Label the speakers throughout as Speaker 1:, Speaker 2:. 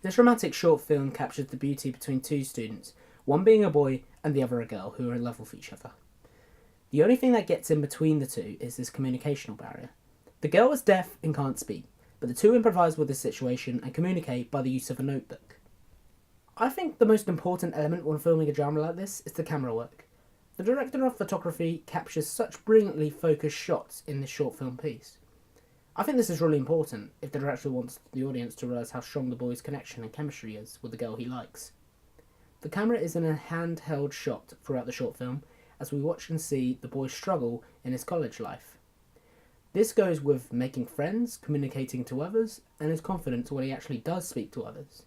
Speaker 1: This romantic short film captures the beauty between two students, one being a boy and the other a girl, who are in love with each other. The only thing that gets in between the two is this communicational barrier. The girl is deaf and can't speak, but the two improvise with the situation and communicate by the use of a notebook. I think the most important element when filming a drama like this is the camera work. The director of photography captures such brilliantly focused shots in this short film piece. I think this is really important if the director wants the audience to realise how strong the boy's connection and chemistry is with the girl he likes. The camera is in a handheld shot throughout the short film as we watch and see the boy struggle in his college life. This goes with making friends, communicating to others, and his confidence when he actually does speak to others.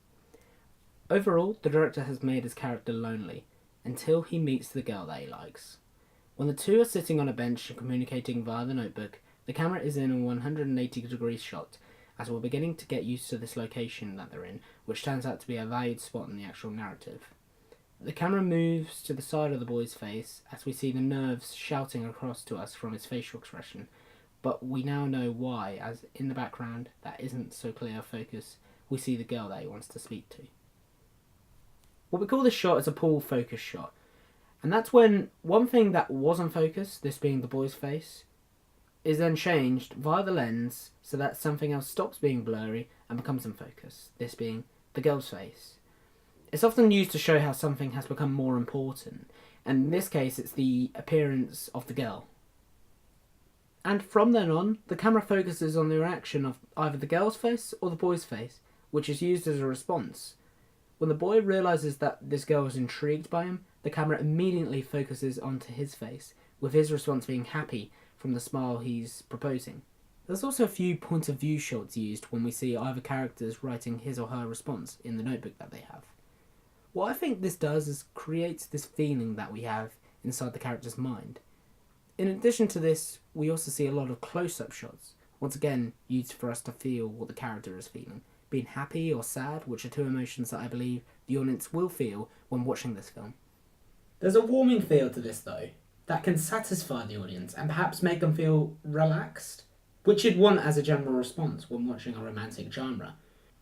Speaker 1: Overall, the director has made his character lonely, until he meets the girl that he likes. When the two are sitting on a bench and communicating via the notebook, the camera is in a 180-degree shot, as we're beginning to get used to this location that they're in, which turns out to be a valued spot in the actual narrative. The camera moves to the side of the boy's face as we see the nerves shouting across to us from his facial expression, but we now know why, as in the background, that isn't so clear a focus, we see the girl that he wants to speak to. What we call this shot is a pull focus shot, and that's when one thing that wasn't focused, this being the boy's face, is then changed via the lens so that something else stops being blurry and becomes in focus, this being the girl's face. It's often used to show how something has become more important, and in this case it's the appearance of the girl. And from then on, the camera focuses on the reaction of either the girl's face or the boy's face, which is used as a response. When the boy realises that this girl is intrigued by him, the camera immediately focuses onto his face, with his response being happy from the smile he's proposing. There's also a few point of view shots used when we see either characters writing his or her response in the notebook that they have. What I think this does is creates this feeling that we have inside the character's mind. In addition to this, we also see a lot of close-up shots, once again used for us to feel what the character is feeling, being happy or sad, which are two emotions that I believe the audience will feel when watching this film. There's a warming feel to this though, that can satisfy the audience and perhaps make them feel relaxed, which you'd want as a general response when watching a romantic genre.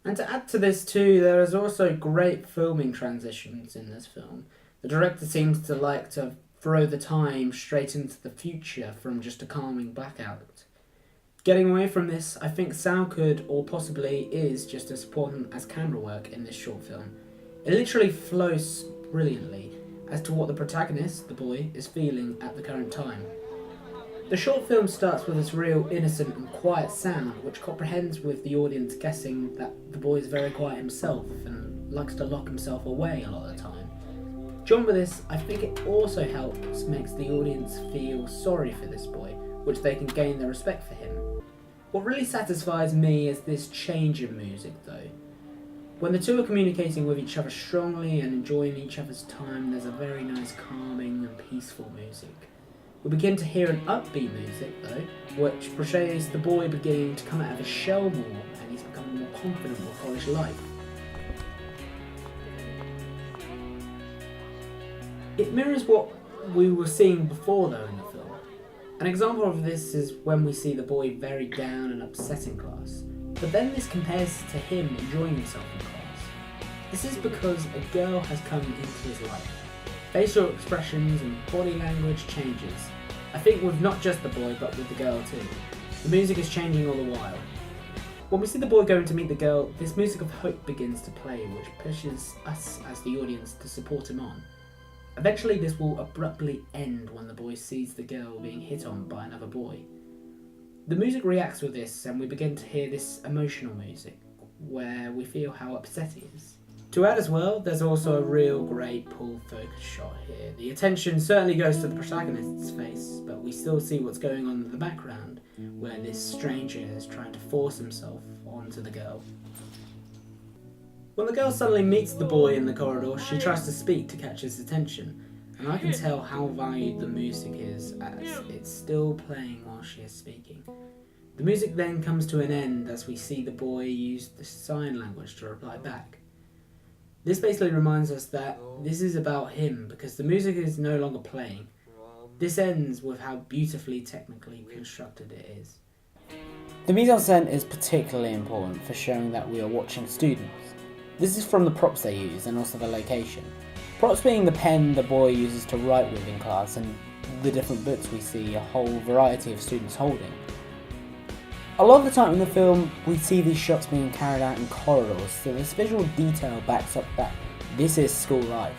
Speaker 1: And to add to this too, there is also great filming transitions in this film. The director seems to like to throw the time straight into the future from just a calming blackout. Getting away from this, I think sound could, or possibly is, just as important as camera work in this short film. It literally flows brilliantly as to what the protagonist, the boy, is feeling at the current time. The short film starts with this real innocent and quiet sound which comprehends with the audience guessing that the boy is very quiet himself and likes to lock himself away a lot of the time. Joined with this, I think it also makes the audience feel sorry for this boy, which they can gain their respect for him. What really satisfies me is this change in music though. When the two are communicating with each other strongly and enjoying each other's time, there's a very nice calming and peaceful music. We begin to hear an upbeat music though, which portrays the boy beginning to come out of his shell more and he's becoming more confident with college life. It mirrors what we were seeing before though in the film. An example of this is when we see the boy very down and upset in class, but then this compares to him enjoying himself in class. This is because a girl has come into his life. Facial expressions and body language changes. I think with not just the boy but with the girl too. The music is changing all the while. When we see the boy going to meet the girl, this music of hope begins to play, which pushes us as the audience to support him on. Eventually this will abruptly end when the boy sees the girl being hit on by another boy. The music reacts with this and we begin to hear this emotional music where we feel how upset he is. To add as well, there's also a real great pull focus shot here. The attention certainly goes to the protagonist's face, but we still see what's going on in the background where this stranger is trying to force himself onto the girl. When the girl suddenly meets the boy in the corridor, she tries to speak to catch his attention, and I can tell how valued the music is as it's still playing while she is speaking. The music then comes to an end as we see the boy use the sign language to reply back. This basically reminds us that this is about him because the music is no longer playing. This ends with how beautifully technically constructed it is. The mise-en-scène is particularly important for showing that we are watching students. This is from the props they use and also the location. Props being the pen the boy uses to write with in class, and the different books we see a whole variety of students holding. A lot of the time in the film we see these shots being carried out in corridors, so this visual detail backs up that this is school life.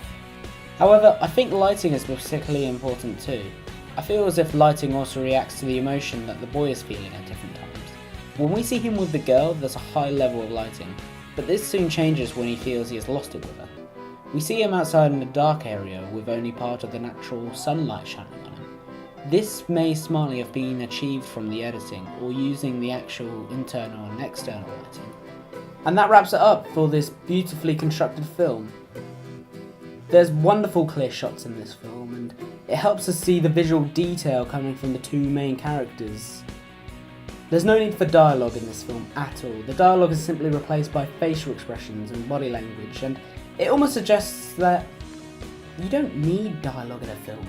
Speaker 1: However, I think lighting is particularly important too. I feel as if lighting also reacts to the emotion that the boy is feeling at different times. When we see him with the girl, there's a high level of lighting, but this soon changes when he feels he has lost it with her. We see him outside in a dark area with only part of the natural sunlight shining on him. This may smartly have been achieved from the editing or using the actual internal and external lighting. And that wraps it up for this beautifully constructed film. There's wonderful clear shots in this film, and it helps us see the visual detail coming from the two main characters. There's no need for dialogue in this film at all. The dialogue is simply replaced by facial expressions and body language, and it almost suggests that you don't need dialogue in a film.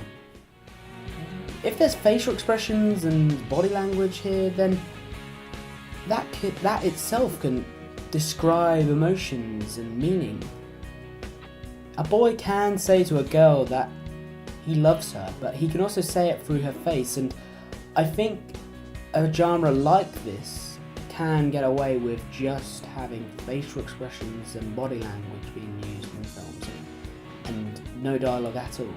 Speaker 1: If there's facial expressions and body language here, then that itself can describe emotions and meaning. A boy can say to a girl that he loves her, but he can also say it through her face, and I think a genre like this can get away with just having facial expressions and body language being used in films and no dialogue at all.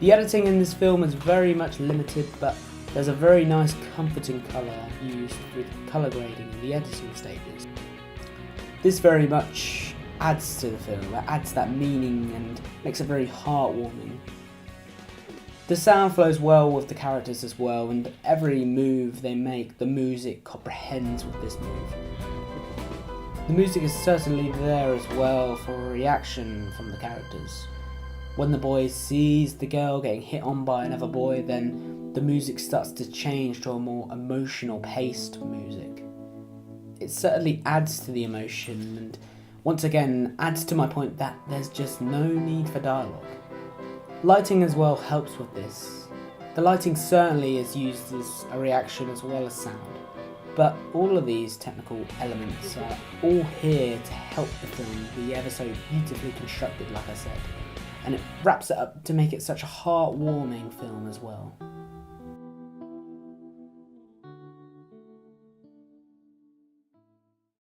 Speaker 1: The editing in this film is very much limited, but there's a very nice comforting colour used with colour grading in the editing stages. This very much adds to the film, it adds that meaning and makes it very heartwarming. The sound flows well with the characters as well, and every move they make, the music comprehends with this move. The music is certainly there as well for a reaction from the characters. When the boy sees the girl getting hit on by another boy, then the music starts to change to a more emotional paced music. It certainly adds to the emotion, and once again adds to my point that there's just no need for dialogue. Lighting as well helps with this. The lighting certainly is used as a reaction as well as sound, but all of these technical elements are all here to help the film be ever so beautifully constructed, like I said, and it wraps it up to make it such a heartwarming film as well.